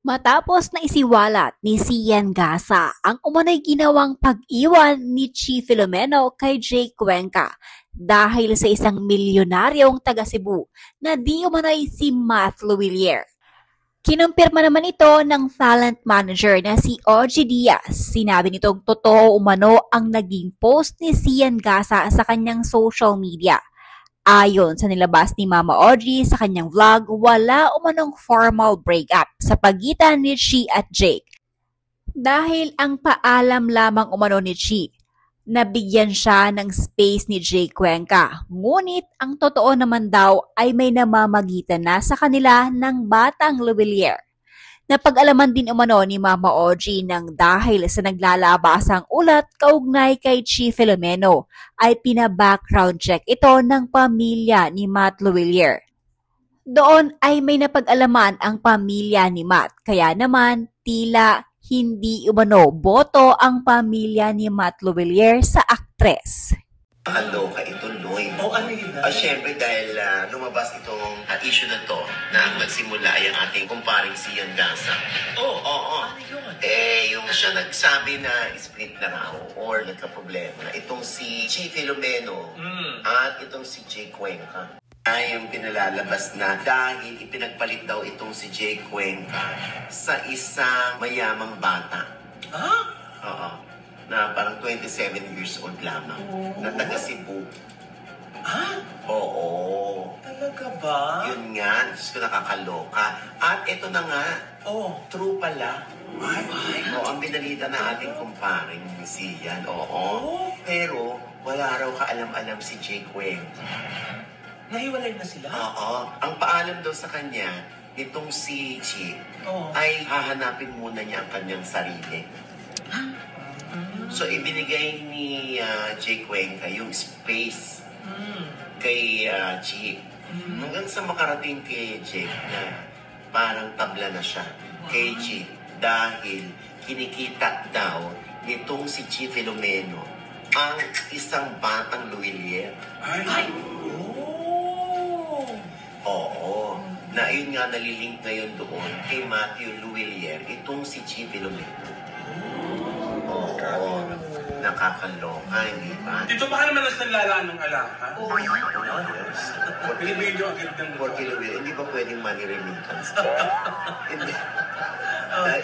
Matapos na isiwalat ni Sian Gasa ang umano'y ginawang pag-iwan ni Chi Filomeno kay Jake Cuenca dahil sa isang milyonaryong taga Cebu na di umano'y si Matt Luwilier. Kinumpirma naman ito ng talent manager na si Ogie Diaz. Sinabi nitong totoo umano ang naging post ni Sian Gasa sa kanyang social media. Ayon sa nilabas ni Mama Audrey sa kanyang vlog, wala umanong formal breakup sa pagitan ni Chi at Jake. Dahil ang paalam lamang umano ni Chi, nabigyan siya ng space ni Jake Cuenca. Ngunit ang totoo naman daw ay may namamagitan na sa kanila ng batang Luwilier. Napag-alaman din umano ni Mama Audrey nang dahil sa naglalabasang ulat kaugnay kay Chi Filomeno ay pina-background check ito ng pamilya ni Matt Luwilier. Doon ay may napag-alaman ang pamilya ni Matt, kaya naman tila hindi umano boto ang pamilya ni Matt Luwilier sa aktres. Kaloka ito, Lloyd. Ano yun? Siyempre dahil lumabas itong issue na to na ang nagsimula ay ang ating kumparing Sian Gasa. Oo. Ano yun? Yung siya nagsabi na split na raw or nagka-problema. Itong si Chi Filomeno at itong si Jake Cuenca. Ay yung pinalalabas na dahil ipinagpalit daw itong si Jake Cuenca sa isang mayamang bata. Ha? Oo. Na parang 27 years old lamang. Na taga Cebu. Ha? Oo. Talaga ba? Yun nga, Diyos ko nakakaloka. At ito na nga, true pala. Ang binalita na ating kumparing si Sian. Pero wala raw kaalam-alam si Jake Cuenca. Nahiwalay na sila? Oo. Ang paalam daw sa kanya, itong si Chi, ay hahanapin muna niya ang kanyang sarili. So, ibinigay ni Jake Cuenca yung space kay Chi. Hanggang sa makarating kay Jake na parang tabla na siya kay Chi dahil kinikita daw nitong si Chi Filomeno ang isang batang Luwilier. Oo. Na yun nga nalilink ngayon doon kay Matthew Luwilier, itong si Chi Filomeno. Oo. Nakakaloka, hindi ba? Dito baka naman nas naglalaan ng alaha? Oo. Pinibidyo agad ng... For Luwilier, hindi ba pwedeng money remittance? Hindi.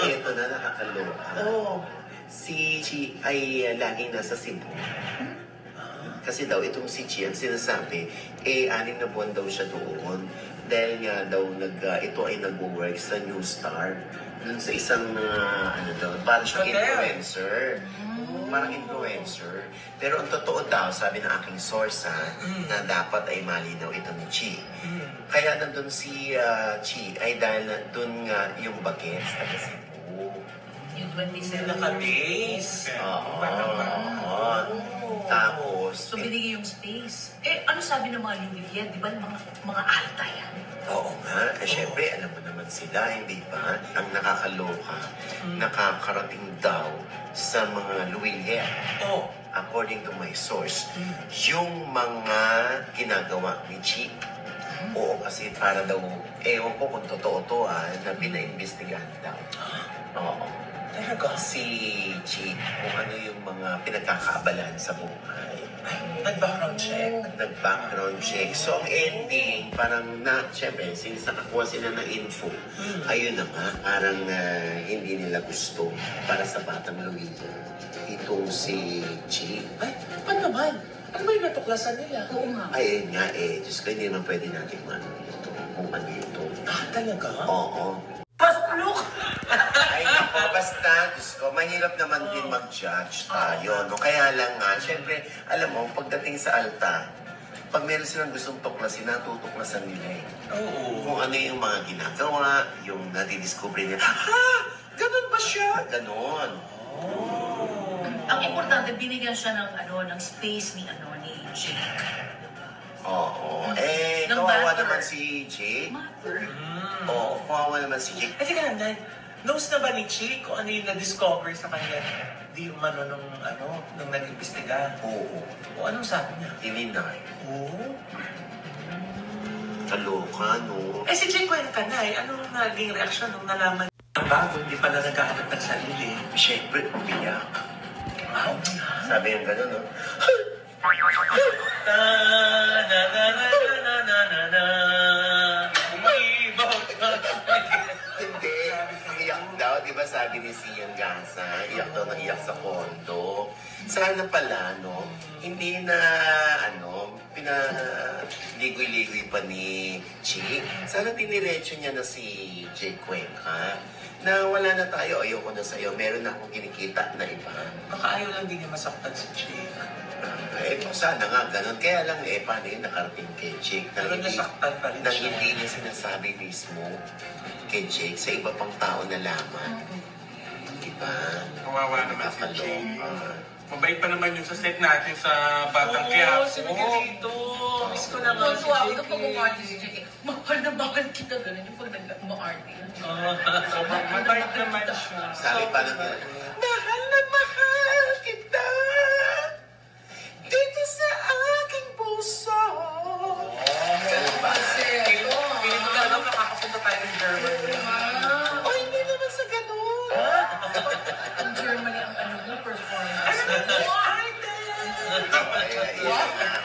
Ito na, nakakaloka. Si Chi ay laging nasa Cebu. Kasi daw, itong si Chi, ang sinasabi, 6 na buwan daw siya doon. Dahil nga daw, ito ay nag-work sa New Star. Dun sa isang, parang siyang influencer. Parang influencer. Pero ang totoo daw, sabi ng aking source, na dapat ay malinaw ito ni Chi. Kaya nandun si Chi ay dahil dun nga yung bagets, taga Cebu. Yung 27 Naka-base. Oo. Tapos, So, binigay yung space. Ano sabi ng mga Luwilier? Di ba mga alta yan? oo nga. Siyempre, alam mo naman sila, hindi ba? Ang nakakaloka, nakakarating daw sa mga Luwilier. According to my source, yung mga ginagawa ni Chi. Oo, kasi para daw, ewan ko kung totoo to na pinaimbestigahan daw. Oo. Talaga? Si Chi, kung ano yung mga pinagkakaabalahan sa buhay. Nag-background check? Nag-background check. So, ang ending, parang siyempre, since nakakuha sila ng info, ayun na nga, parang hindi nila gusto para sa batang Luwilier. Itong si Chi. Ay, paano naman? Ano ba yung natuklasan nila? Oo nga. Ayun nga Diyos ko, hindi naman pwede natin kung ano ito. Talaga? Oo. Look! Ay, ako, basta, Diyos ko, mahirap naman din mag-judge tayo, no? Kaya lang nga, syempre, alam mo, pagdating sa altar, pag meron silang gustong tuklasin, natutuklasan nila Kung ano yung mga ginagawa, yung nadidiscover nila, ganun ba siya? Ganon. Ang importante, binigyan siya ng space ni Jake. Oo. Ng Kawawa matter. naman si Jake. Matter. Oo, kawawa naman si Jake. Teka lang, knows na ba ni Chi kung ano yung na-discover sa kanya? Di umano nung nag-imbestiga? Oo. O anong sabi niya? Ininay. Kaloka, no? Si Jake Cuenca na anong naging reaksyon nung nalaman nagbago, hindi pala naghahanap ng sarili. Siyempre, umiyak. Wow. Sabi yung gano'n, no? Umiibaw ka. Hindi. Iyak daw, di ba sabi ni Sian Gasa, iyak daw na iyak sa kondo. Sana pala, no, hindi na, pinaligoy-ligoy pa ni Chi. Sana diniretso niya na si Jay Cuenca na wala na tayo, ayoko na sa'yo, meron na akong kinikita na iba. Baka ayaw lang din niya masaktan si Chick. Sana nga, ganun. Kaya lang, paano yun nakarating kay Jake? Pero nasaktan pa rin Nang siya. hindi niya sinasabi mismo kay Jake, sa iba pang tao na lamang. Diba? Kawawa naman si Jake. Nakakaloka. Mabait pa naman yun sa set natin sa Batang Oo, Quiapo. sige dito. Miss ko na nga si Tuwa ako Jake. kapag umarti si Jake. Mahal na mahal kita. Ganun yung pag nag-umarti. So, mabait naman siya. Sabi pa na mahal na mahal kita dito sa aking puso. Ganun ba? Piling ko talaga makakapunta tayo ng Germany. O hindi naman sa ganun. Ang Germany ang performance.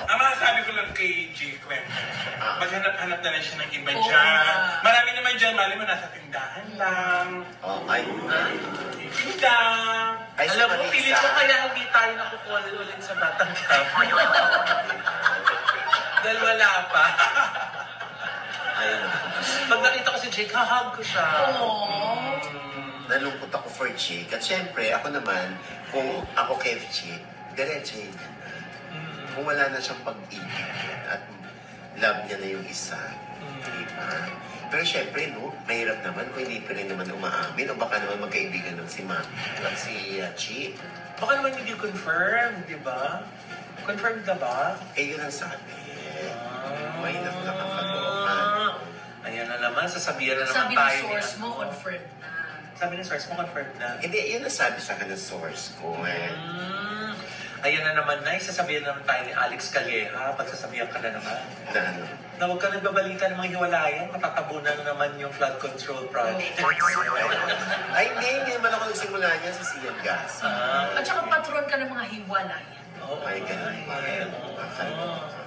Ang masasabi ko lang kay Jake Cuenca, maghanap-hanap na lang siya ng iba Oo dyan. nga. Marami naman dyan, mali mo nasa tindahan lang. Oh, ay, Tinda. ay, Alam mo, si piling Marisa. ko kaya hindi tayo nakukuha ulit sa Batang Quiapo. Dahil wala pa. Ay, naku. Pag nakita ko si Jake, hahag ko siya. Nalungkot ako for Jake. At syempre, ako naman, kung ako kay Jake, diretso yun. Kung wala na siyang pag-ibig at love niya na yung isa. Diba? Pero syempre, no, mahirap naman kung hindi pa rin naman umaamin o baka naman magkaibigan nun si Mami at si Chi. Baka naman hindi confirm, di ba? Confirmed na ba? Yun ang sabi. May nakakaloka. Ayan na naman, sasabihan na naman Sabi tayo. ng source mo, confirmed na. Sabi ng source mo, confirmed na. Hindi, yun ang sabi sa akin ng source ko. Ayan na naman, Nay, sasabihan na naman tayo ni Alex Calleja. Pagsasabihan ka na naman. Na ano. Na huwag ka nagbabalita ng mga hiwalayan, matatabunan na naman yung flood control project. Ay, hindi naman ako nagsimula niya sa Sian Gas. At saka patron ka ng mga hiwalayan. Oo, Ay, ganun ba? Nakakaloka.